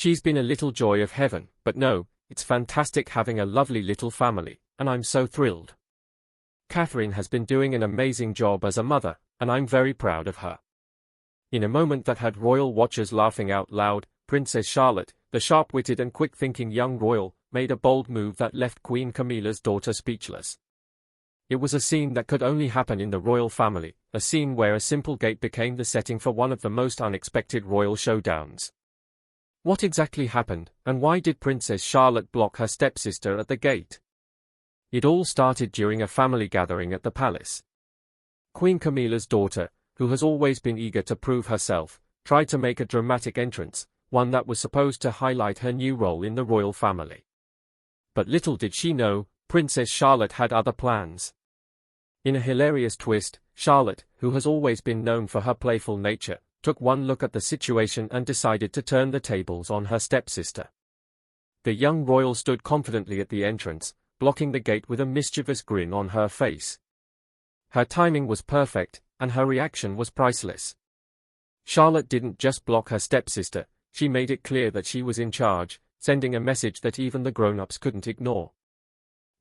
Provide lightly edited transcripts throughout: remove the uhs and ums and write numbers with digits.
She's been a little joy of heaven, but no, it's fantastic having a lovely little family, and I'm so thrilled. Catherine has been doing an amazing job as a mother, and I'm very proud of her." In a moment that had royal watchers laughing out loud, Princess Charlotte, the sharp-witted and quick-thinking young royal, made a bold move that left Queen Camilla's daughter speechless. It was a scene that could only happen in the royal family, a scene where a simple gate became the setting for one of the most unexpected royal showdowns. What exactly happened, and why did Princess Charlotte block her stepsister at the gate? It all started during a family gathering at the palace. Queen Camilla's daughter, who has always been eager to prove herself, tried to make a dramatic entrance, one that was supposed to highlight her new role in the royal family. But little did she know, Princess Charlotte had other plans. In a hilarious twist, Charlotte, who has always been known for her playful nature, took one look at the situation and decided to turn the tables on her stepsister. The young royal stood confidently at the entrance, blocking the gate with a mischievous grin on her face. Her timing was perfect, and her reaction was priceless. Charlotte didn't just block her stepsister, she made it clear that she was in charge, sending a message that even the grown-ups couldn't ignore.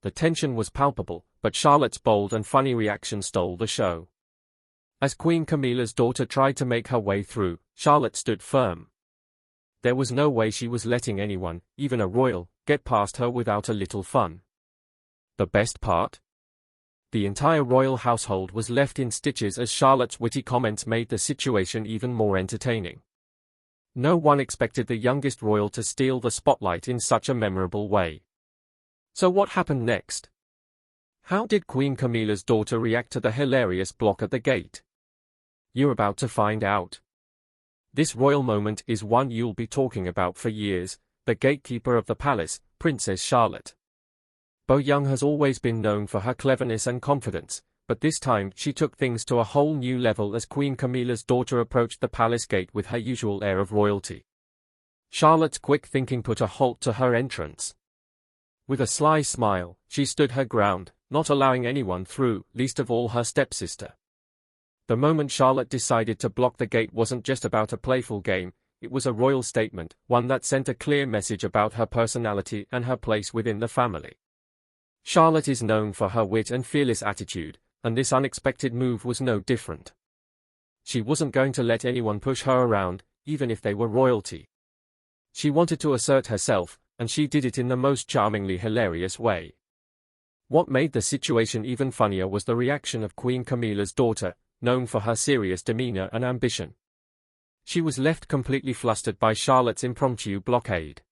The tension was palpable, but Charlotte's bold and funny reaction stole the show. As Queen Camilla's daughter tried to make her way through, Charlotte stood firm. There was no way she was letting anyone, even a royal, get past her without a little fun. The best part? The entire royal household was left in stitches as Charlotte's witty comments made the situation even more entertaining. No one expected the youngest royal to steal the spotlight in such a memorable way. So what happened next? How did Queen Camilla's daughter react to the hilarious block at the gate? You're about to find out. This royal moment is one you'll be talking about for years, the gatekeeper of the palace, Princess Charlotte. Bo Young has always been known for her cleverness and confidence, but this time she took things to a whole new level as Queen Camilla's daughter approached the palace gate with her usual air of royalty. Charlotte's quick thinking put a halt to her entrance. With a sly smile, she stood her ground, not allowing anyone through, least of all her stepsister. The moment Charlotte decided to block the gate wasn't just about a playful game, it was a royal statement, one that sent a clear message about her personality and her place within the family. Charlotte is known for her wit and fearless attitude, and this unexpected move was no different. She wasn't going to let anyone push her around, even if they were royalty. She wanted to assert herself, and she did it in the most charmingly hilarious way. What made the situation even funnier was the reaction of Queen Camilla's daughter, known for her serious demeanor and ambition. She was left completely flustered by Charlotte's impromptu blockade.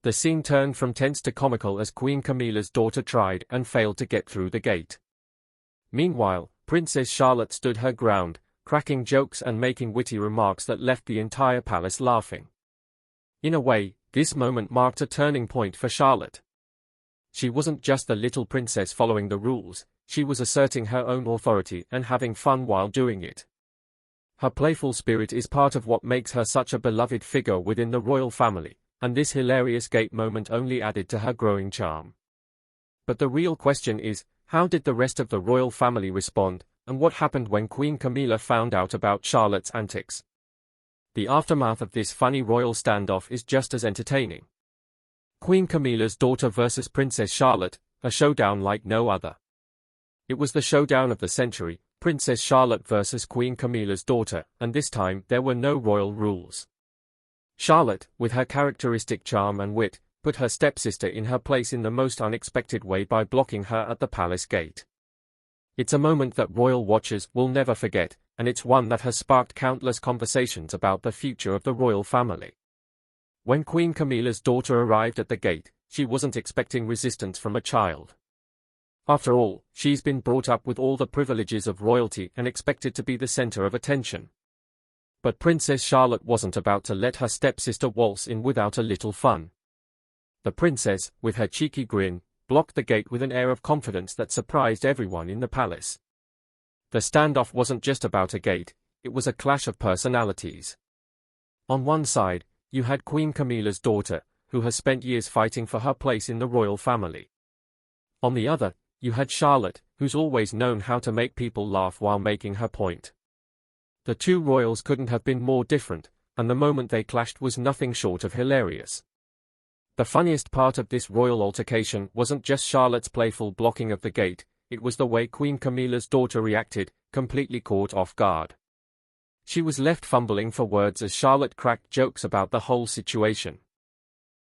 The scene turned from tense to comical as Queen Camilla's daughter tried and failed to get through the gate. Meanwhile, Princess Charlotte stood her ground, cracking jokes and making witty remarks that left the entire palace laughing. In a way, this moment marked a turning point for Charlotte. She wasn't just the little princess following the rules, she was asserting her own authority and having fun while doing it. Her playful spirit is part of what makes her such a beloved figure within the royal family, and this hilarious gate moment only added to her growing charm. But the real question is, how did the rest of the royal family respond, and what happened when Queen Camilla found out about Charlotte's antics? The aftermath of this funny royal standoff is just as entertaining. Queen Camilla's daughter versus Princess Charlotte, a showdown like no other. It was the showdown of the century, Princess Charlotte versus Queen Camilla's daughter, and this time there were no royal rules. Charlotte, with her characteristic charm and wit, put her stepsister in her place in the most unexpected way by blocking her at the palace gate. It's a moment that royal watchers will never forget, and it's one that has sparked countless conversations about the future of the royal family. When Queen Camilla's daughter arrived at the gate, she wasn't expecting resistance from a child. After all, she's been brought up with all the privileges of royalty and expected to be the center of attention. But Princess Charlotte wasn't about to let her stepsister waltz in without a little fun. The princess, with her cheeky grin, blocked the gate with an air of confidence that surprised everyone in the palace. The standoff wasn't just about a gate, it was a clash of personalities. On one side, you had Queen Camilla's daughter, who has spent years fighting for her place in the royal family. On the other, you had Charlotte, who's always known how to make people laugh while making her point. The two royals couldn't have been more different, and the moment they clashed was nothing short of hilarious. The funniest part of this royal altercation wasn't just Charlotte's playful blocking of the gate, it was the way Queen Camilla's daughter reacted, completely caught off guard. She was left fumbling for words as Charlotte cracked jokes about the whole situation.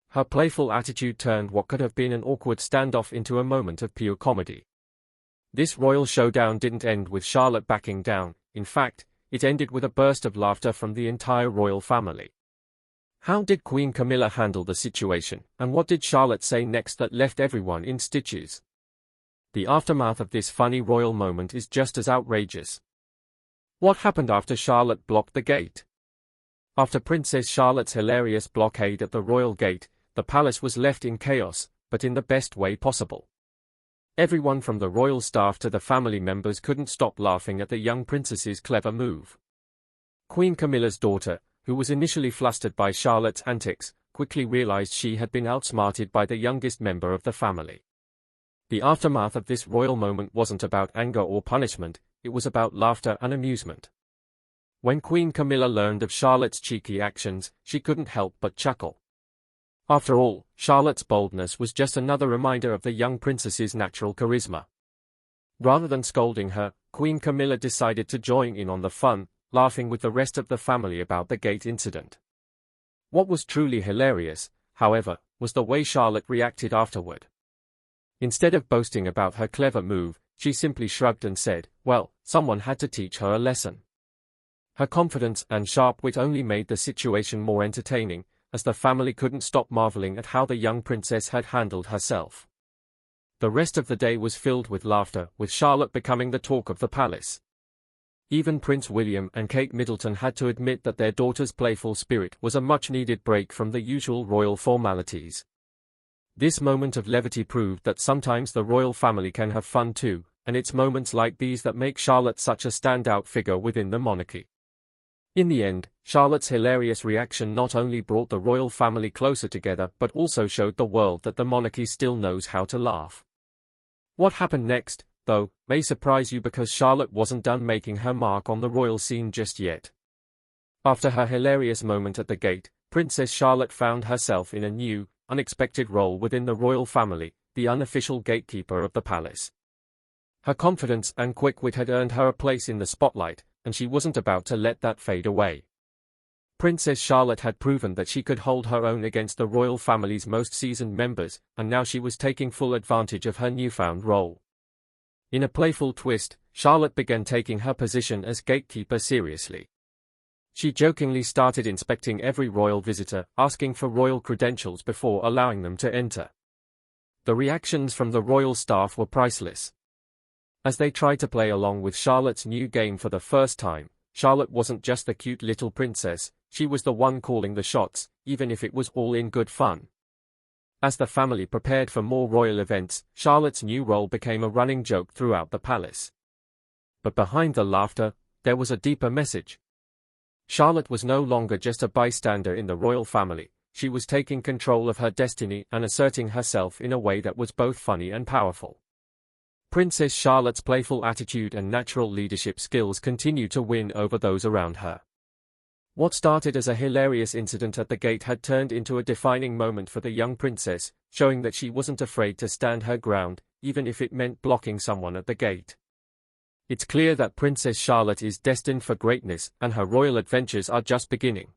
Her playful attitude turned what could have been an awkward standoff into a moment of pure comedy. This royal showdown didn't end with Charlotte backing down, in fact, it ended with a burst of laughter from the entire royal family. How did Queen Camilla handle the situation, and what did Charlotte say next that left everyone in stitches? The aftermath of this funny royal moment is just as outrageous. What happened after Charlotte blocked the gate? After Princess Charlotte's hilarious blockade at the royal gate, the palace was left in chaos, but in the best way possible. Everyone from the royal staff to the family members couldn't stop laughing at the young princess's clever move. Queen Camilla's daughter, who was initially flustered by Charlotte's antics, quickly realized she had been outsmarted by the youngest member of the family. The aftermath of this royal moment wasn't about anger or punishment, it was about laughter and amusement. When Queen Camilla learned of Charlotte's cheeky actions, she couldn't help but chuckle. After all, Charlotte's boldness was just another reminder of the young princess's natural charisma. Rather than scolding her, Queen Camilla decided to join in on the fun, laughing with the rest of the family about the gate incident. What was truly hilarious, however, was the way Charlotte reacted afterward. Instead of boasting about her clever move, she simply shrugged and said, "Well, someone had to teach her a lesson." Her confidence and sharp wit only made the situation more entertaining, as the family couldn't stop marveling at how the young princess had handled herself. The rest of the day was filled with laughter, with Charlotte becoming the talk of the palace. Even Prince William and Kate Middleton had to admit that their daughter's playful spirit was a much-needed break from the usual royal formalities. This moment of levity proved that sometimes the royal family can have fun too, and it's moments like these that make Charlotte such a standout figure within the monarchy. In the end, Charlotte's hilarious reaction not only brought the royal family closer together but also showed the world that the monarchy still knows how to laugh. What happened next, though, may surprise you because Charlotte wasn't done making her mark on the royal scene just yet. After her hilarious moment at the gate, Princess Charlotte found herself in a new, unexpected role within the royal family, the unofficial gatekeeper of the palace. Her confidence and quick wit had earned her a place in the spotlight, and she wasn't about to let that fade away. Princess Charlotte had proven that she could hold her own against the royal family's most seasoned members, and now she was taking full advantage of her newfound role. In a playful twist, Charlotte began taking her position as gatekeeper seriously. She jokingly started inspecting every royal visitor, asking for royal credentials before allowing them to enter. The reactions from the royal staff were priceless. As they tried to play along with Charlotte's new game for the first time, Charlotte wasn't just the cute little princess, she was the one calling the shots, even if it was all in good fun. As the family prepared for more royal events, Charlotte's new role became a running joke throughout the palace. But behind the laughter, there was a deeper message. Charlotte was no longer just a bystander in the royal family, she was taking control of her destiny and asserting herself in a way that was both funny and powerful. Princess Charlotte's playful attitude and natural leadership skills continued to win over those around her. What started as a hilarious incident at the gate had turned into a defining moment for the young princess, showing that she wasn't afraid to stand her ground, even if it meant blocking someone at the gate. It's clear that Princess Charlotte is destined for greatness, and her royal adventures are just beginning.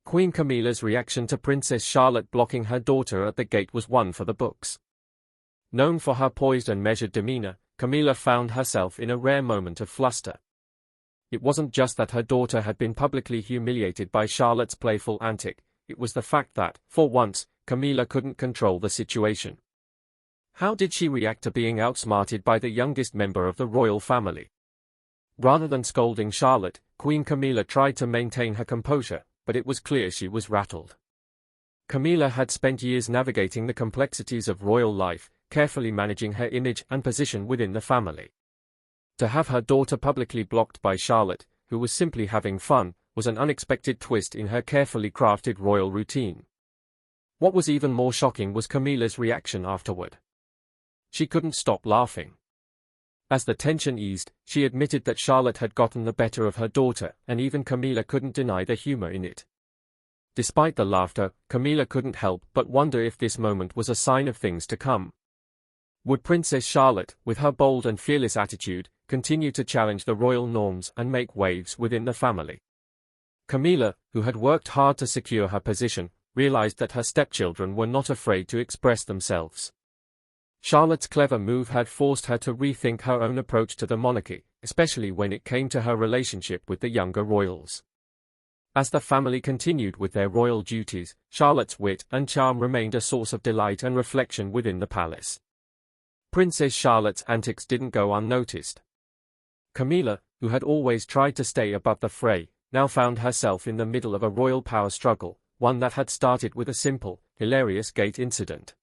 Queen Camilla's reaction to Princess Charlotte blocking her daughter at the gate was one for the books. Known for her poised and measured demeanor, Camilla found herself in a rare moment of fluster. It wasn't just that her daughter had been publicly humiliated by Charlotte's playful antic, it was the fact that, for once, Camilla couldn't control the situation. How did she react to being outsmarted by the youngest member of the royal family? Rather than scolding Charlotte, Queen Camilla tried to maintain her composure, but it was clear she was rattled. Camilla had spent years navigating the complexities of royal life, carefully managing her image and position within the family. To have her daughter publicly blocked by Charlotte, who was simply having fun, was an unexpected twist in her carefully crafted royal routine. What was even more shocking was Camilla's reaction afterward. She couldn't stop laughing. As the tension eased, she admitted that Charlotte had gotten the better of her daughter, and even Camilla couldn't deny the humor in it. Despite the laughter, Camilla couldn't help but wonder if this moment was a sign of things to come. Would Princess Charlotte, with her bold and fearless attitude, continue to challenge the royal norms and make waves within the family? Camilla, who had worked hard to secure her position, realized that her stepchildren were not afraid to express themselves. Charlotte's clever move had forced her to rethink her own approach to the monarchy, especially when it came to her relationship with the younger royals. As the family continued with their royal duties, Charlotte's wit and charm remained a source of delight and reflection within the palace. Princess Charlotte's antics didn't go unnoticed. Camilla, who had always tried to stay above the fray, now found herself in the middle of a royal power struggle, one that had started with a simple, hilarious gate incident.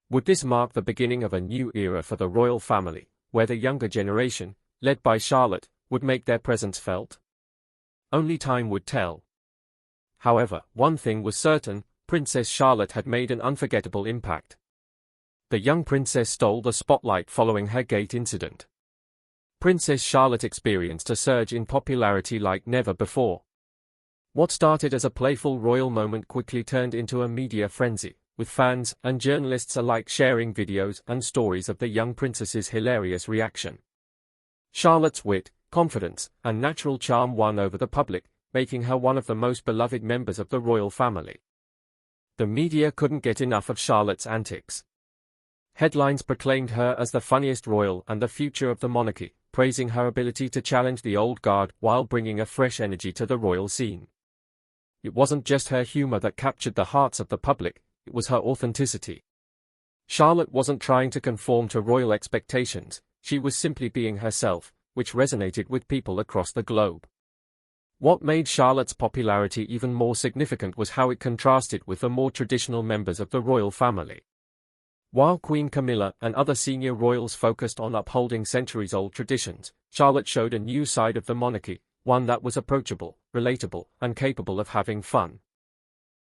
Would this mark the beginning of a new era for the royal family, where the younger generation, led by Charlotte, would make their presence felt? Only time would tell. However, one thing was certain: Princess Charlotte had made an unforgettable impact. The young princess stole the spotlight following her gate incident. Princess Charlotte experienced a surge in popularity like never before. What started as a playful royal moment quickly turned into a media frenzy, with fans and journalists alike sharing videos and stories of the young princess's hilarious reaction. Charlotte's wit, confidence, and natural charm won over the public, making her one of the most beloved members of the royal family. The media couldn't get enough of Charlotte's antics. Headlines proclaimed her as the funniest royal and the future of the monarchy, praising her ability to challenge the old guard while bringing a fresh energy to the royal scene. It wasn't just her humor that captured the hearts of the public, it was her authenticity. Charlotte wasn't trying to conform to royal expectations, she was simply being herself, which resonated with people across the globe. What made Charlotte's popularity even more significant was how it contrasted with the more traditional members of the royal family. While Queen Camilla and other senior royals focused on upholding centuries-old traditions, Charlotte showed a new side of the monarchy, one that was approachable, relatable, and capable of having fun.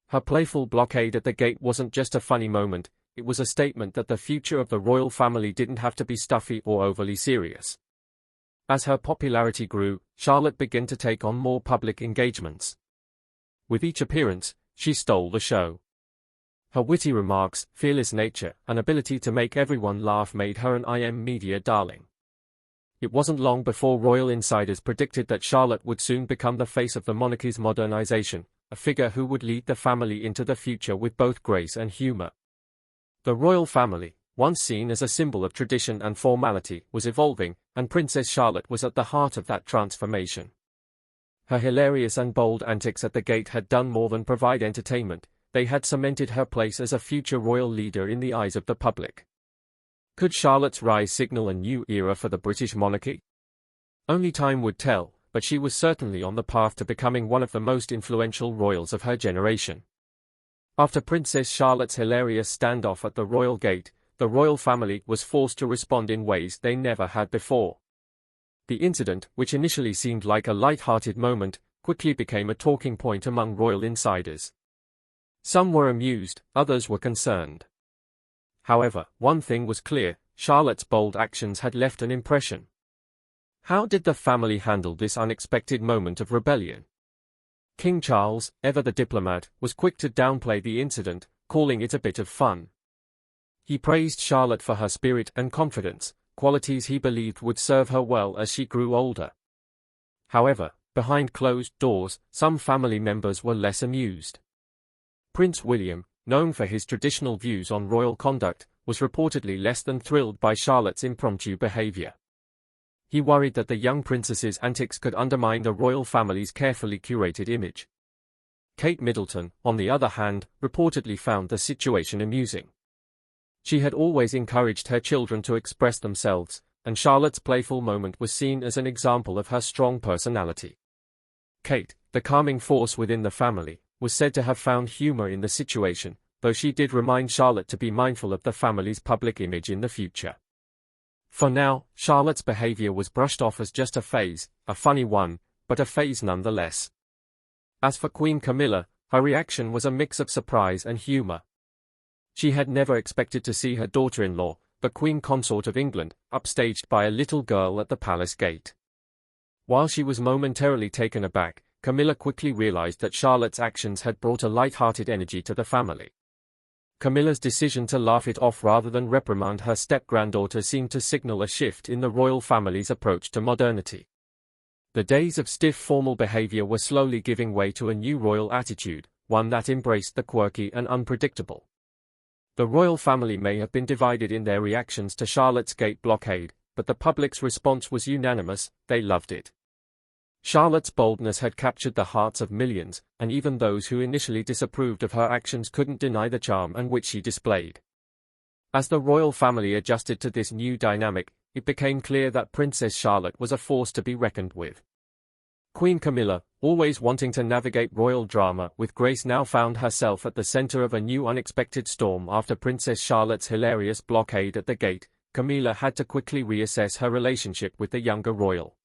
Her playful blockade at the gate wasn't just a funny moment, it was a statement that the future of the royal family didn't have to be stuffy or overly serious. As her popularity grew, Charlotte began to take on more public engagements. With each appearance, she stole the show. Her witty remarks, fearless nature, and ability to make everyone laugh made her an IM media darling. It wasn't long before royal insiders predicted that Charlotte would soon become the face of the monarchy's modernization, a figure who would lead the family into the future with both grace and humor. The royal family, once seen as a symbol of tradition and formality, was evolving, and Princess Charlotte was at the heart of that transformation. Her hilarious and bold antics at the gate had done more than provide entertainment, they had cemented her place as a future royal leader in the eyes of the public. Could Charlotte's rise signal a new era for the British monarchy? Only time would tell, but she was certainly on the path to becoming one of the most influential royals of her generation. After Princess Charlotte's hilarious standoff at the royal gate, the royal family was forced to respond in ways they never had before. The incident, which initially seemed like a light-hearted moment, quickly became a talking point among royal insiders. Some were amused, others were concerned. However, one thing was clear: Charlotte's bold actions had left an impression. How did the family handle this unexpected moment of rebellion? King Charles, ever the diplomat, was quick to downplay the incident, calling it a bit of fun. He praised Charlotte for her spirit and confidence, qualities he believed would serve her well as she grew older. However, behind closed doors, some family members were less amused. Prince William, known for his traditional views on royal conduct, was reportedly less than thrilled by Charlotte's impromptu behavior. He worried that the young princess's antics could undermine the royal family's carefully curated image. Kate Middleton, on the other hand, reportedly found the situation amusing. She had always encouraged her children to express themselves, and Charlotte's playful moment was seen as an example of her strong personality. Kate, the calming force within the family, was said to have found humor in the situation, though she did remind Charlotte to be mindful of the family's public image in the future. For now, Charlotte's behavior was brushed off as just a phase, a funny one, but a phase nonetheless. As for Queen Camilla, her reaction was a mix of surprise and humor. She had never expected to see her daughter-in-law, the Queen Consort of England, upstaged by a little girl at the palace gate. While she was momentarily taken aback, Camilla quickly realized that Charlotte's actions had brought a light-hearted energy to the family. Camilla's decision to laugh it off rather than reprimand her step-granddaughter seemed to signal a shift in the royal family's approach to modernity. The days of stiff formal behavior were slowly giving way to a new royal attitude, one that embraced the quirky and unpredictable. The royal family may have been divided in their reactions to Charlotte's gate blockade, but the public's response was unanimous: they loved it. Charlotte's boldness had captured the hearts of millions, and even those who initially disapproved of her actions couldn't deny the charm and wit she displayed. As the royal family adjusted to this new dynamic, it became clear that Princess Charlotte was a force to be reckoned with. Queen Camilla, always wanting to navigate royal drama with grace, now found herself at the center of a new unexpected storm. After Princess Charlotte's hilarious blockade at the gate, Camilla had to quickly reassess her relationship with the younger royal.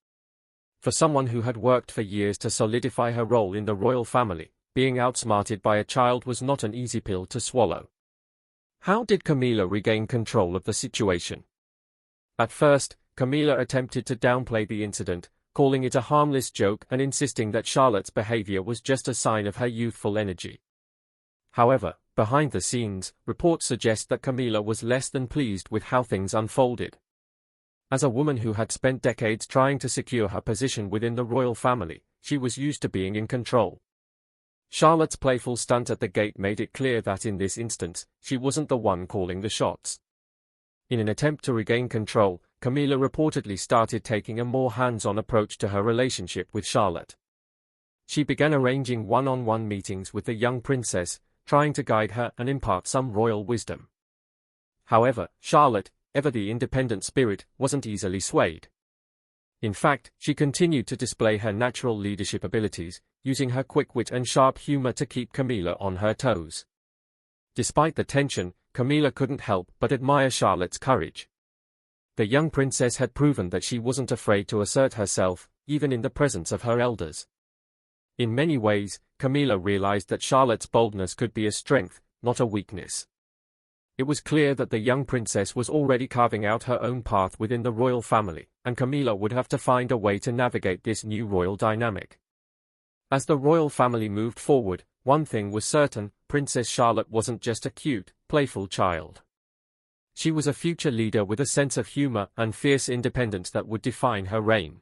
For someone who had worked for years to solidify her role in the royal family, being outsmarted by a child was not an easy pill to swallow. How did Camilla regain control of the situation? At first, Camilla attempted to downplay the incident, calling it a harmless joke and insisting that Charlotte's behavior was just a sign of her youthful energy. However, behind the scenes, reports suggest that Camilla was less than pleased with how things unfolded. As a woman who had spent decades trying to secure her position within the royal family, she was used to being in control. Charlotte's playful stunt at the gate made it clear that in this instance, she wasn't the one calling the shots. In an attempt to regain control, Camilla reportedly started taking a more hands-on approach to her relationship with Charlotte. She began arranging one-on-one meetings with the young princess, trying to guide her and impart some royal wisdom. However, Charlotte, ever the independent spirit, wasn't easily swayed. In fact, she continued to display her natural leadership abilities, using her quick wit and sharp humor to keep Camilla on her toes. Despite the tension, Camilla couldn't help but admire Charlotte's courage. The young princess had proven that she wasn't afraid to assert herself, even in the presence of her elders. In many ways, Camilla realized that Charlotte's boldness could be a strength, not a weakness. It was clear that the young princess was already carving out her own path within the royal family, and Camilla would have to find a way to navigate this new royal dynamic. As the royal family moved forward, one thing was certain: Princess Charlotte wasn't just a cute, playful child. She was a future leader with a sense of humor and fierce independence that would define her reign.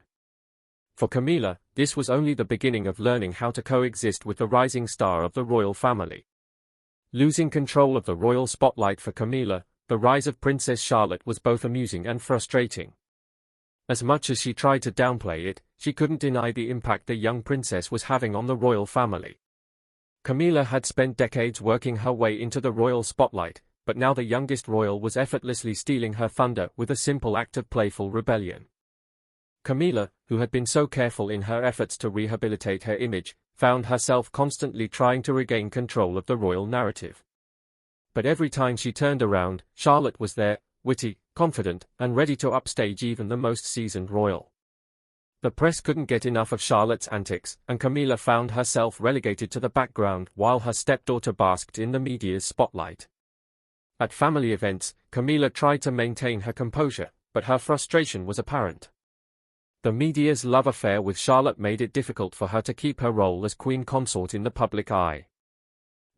For Camilla, this was only the beginning of learning how to coexist with the rising star of the royal family. Losing control of the royal spotlight for Camilla, the rise of Princess Charlotte was both amusing and frustrating. As much as she tried to downplay it, she couldn't deny the impact the young princess was having on the royal family. Camilla had spent decades working her way into the royal spotlight, but now the youngest royal was effortlessly stealing her thunder with a simple act of playful rebellion. Camilla, who had been so careful in her efforts to rehabilitate her image, found herself constantly trying to regain control of the royal narrative. But every time she turned around, Charlotte was there, witty, confident, and ready to upstage even the most seasoned royal. The press couldn't get enough of Charlotte's antics, and Camilla found herself relegated to the background while her stepdaughter basked in the media's spotlight. At family events, Camilla tried to maintain her composure, but her frustration was apparent. The media's love affair with Charlotte made it difficult for her to keep her role as queen consort in the public eye.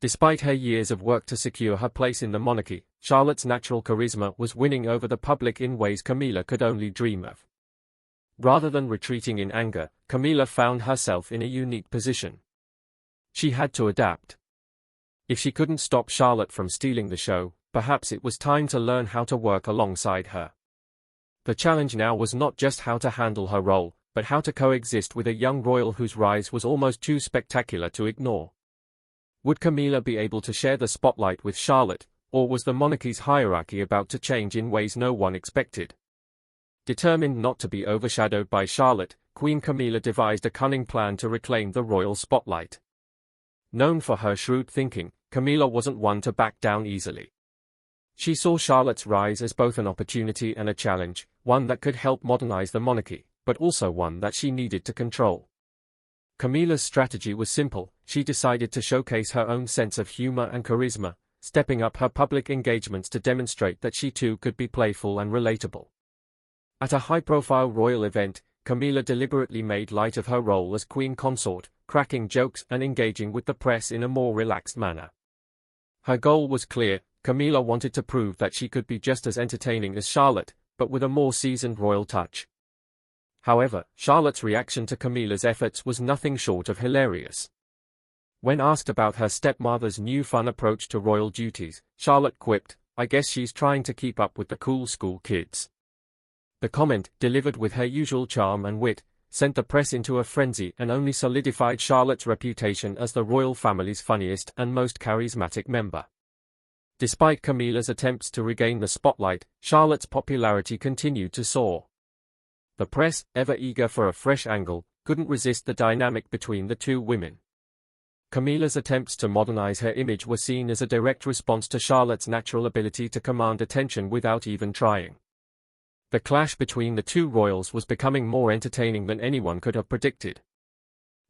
Despite her years of work to secure her place in the monarchy, Charlotte's natural charisma was winning over the public in ways Camilla could only dream of. Rather than retreating in anger, Camilla found herself in a unique position. She had to adapt. If she couldn't stop Charlotte from stealing the show, perhaps it was time to learn how to work alongside her. The challenge now was not just how to handle her role, but how to coexist with a young royal whose rise was almost too spectacular to ignore. Would Camilla be able to share the spotlight with Charlotte, or was the monarchy's hierarchy about to change in ways no one expected? Determined not to be overshadowed by Charlotte, Queen Camilla devised a cunning plan to reclaim the royal spotlight. Known for her shrewd thinking, Camilla wasn't one to back down easily. She saw Charlotte's rise as both an opportunity and a challenge, one that could help modernize the monarchy, but also one that she needed to control. Camilla's strategy was simple: she decided to showcase her own sense of humor and charisma, stepping up her public engagements to demonstrate that she too could be playful and relatable. At a high-profile royal event, Camilla deliberately made light of her role as queen consort, cracking jokes and engaging with the press in a more relaxed manner. Her goal was clear: Camilla wanted to prove that she could be just as entertaining as Charlotte, but with a more seasoned royal touch. However, Charlotte's reaction to Camilla's efforts was nothing short of hilarious. When asked about her stepmother's new fun approach to royal duties, Charlotte quipped, "I guess she's trying to keep up with the cool school kids." The comment, delivered with her usual charm and wit, sent the press into a frenzy and only solidified Charlotte's reputation as the royal family's funniest and most charismatic member. Despite Camilla's attempts to regain the spotlight, Charlotte's popularity continued to soar. The press, ever eager for a fresh angle, couldn't resist the dynamic between the two women. Camilla's attempts to modernize her image were seen as a direct response to Charlotte's natural ability to command attention without even trying. The clash between the two royals was becoming more entertaining than anyone could have predicted.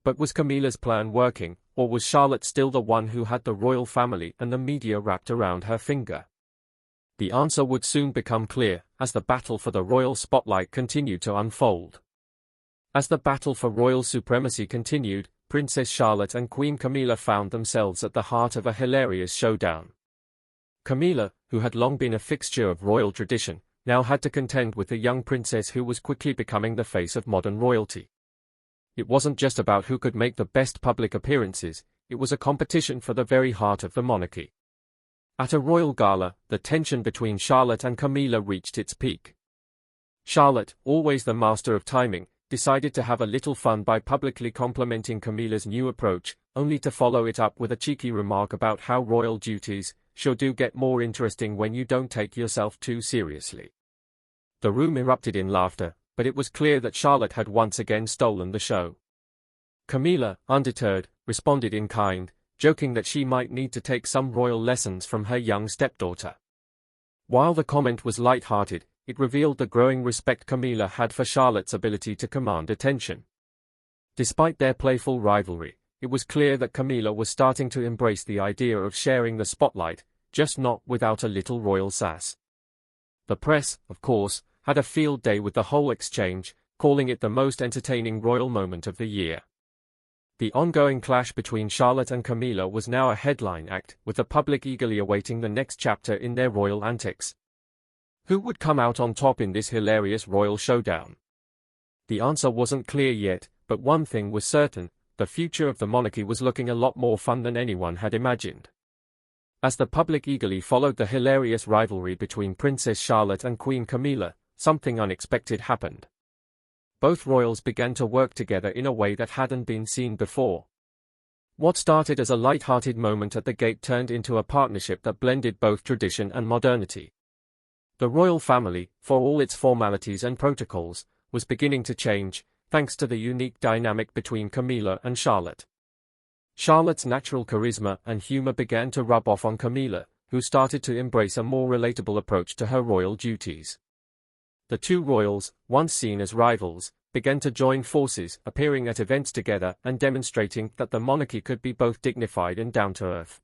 But was Camilla's plan working, or was Charlotte still the one who had the royal family and the media wrapped around her finger? The answer would soon become clear, as the battle for the royal spotlight continued to unfold. As the battle for royal supremacy continued, Princess Charlotte and Queen Camilla found themselves at the heart of a hilarious showdown. Camilla, who had long been a fixture of royal tradition, now had to contend with a young princess who was quickly becoming the face of modern royalty. It wasn't just about who could make the best public appearances, it was a competition for the very heart of the monarchy. At a royal gala, the tension between Charlotte and Camilla reached its peak. Charlotte, always the master of timing, decided to have a little fun by publicly complimenting Camilla's new approach, only to follow it up with a cheeky remark about how royal duties sure do get more interesting when you don't take yourself too seriously. The room erupted in laughter, but it was clear that Charlotte had once again stolen the show. Camilla, undeterred, responded in kind, joking that she might need to take some royal lessons from her young stepdaughter. While the comment was light-hearted, it revealed the growing respect Camilla had for Charlotte's ability to command attention. Despite their playful rivalry, it was clear that Camilla was starting to embrace the idea of sharing the spotlight, just not without a little royal sass. The press, of course, had a field day with the whole exchange, calling it the most entertaining royal moment of the year. The ongoing clash between Charlotte and Camilla was now a headline act, with the public eagerly awaiting the next chapter in their royal antics. Who would come out on top in this hilarious royal showdown? The answer wasn't clear yet, but one thing was certain: the future of the monarchy was looking a lot more fun than anyone had imagined. As the public eagerly followed the hilarious rivalry between Princess Charlotte and Queen Camilla, something unexpected happened. Both royals began to work together in a way that hadn't been seen before. What started as a light-hearted moment at the gate turned into a partnership that blended both tradition and modernity. The royal family, for all its formalities and protocols, was beginning to change, thanks to the unique dynamic between Camilla and Charlotte. Charlotte's natural charisma and humor began to rub off on Camilla, who started to embrace a more relatable approach to her royal duties. The two royals, once seen as rivals, began to join forces, appearing at events together and demonstrating that the monarchy could be both dignified and down-to-earth.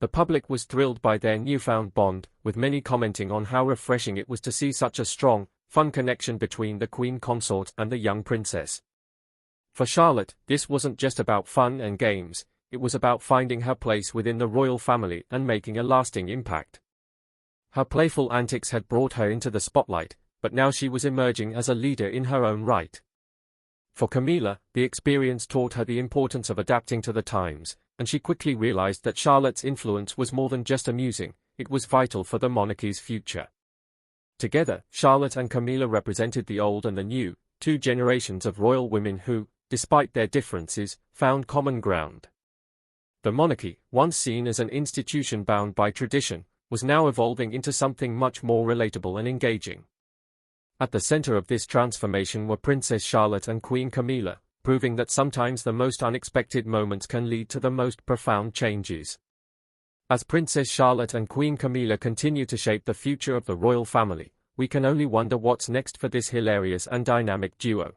The public was thrilled by their newfound bond, with many commenting on how refreshing it was to see such a strong, fun connection between the queen consort and the young princess. For Charlotte, this wasn't just about fun and games, it was about finding her place within the royal family and making a lasting impact. Her playful antics had brought her into the spotlight, but now she was emerging as a leader in her own right. For Camilla, the experience taught her the importance of adapting to the times, and she quickly realized that Charlotte's influence was more than just amusing, it was vital for the monarchy's future. Together, Charlotte and Camilla represented the old and the new, two generations of royal women who, despite their differences, found common ground. The monarchy, once seen as an institution bound by tradition, was now evolving into something much more relatable and engaging. At the center of this transformation were Princess Charlotte and Queen Camilla, proving that sometimes the most unexpected moments can lead to the most profound changes. As Princess Charlotte and Queen Camilla continue to shape the future of the royal family, we can only wonder what's next for this hilarious and dynamic duo.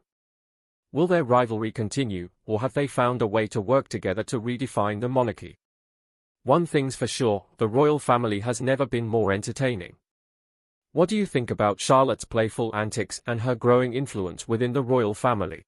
Will their rivalry continue, or have they found a way to work together to redefine the monarchy? One thing's for sure, the royal family has never been more entertaining. What do you think about Charlotte's playful antics and her growing influence within the royal family?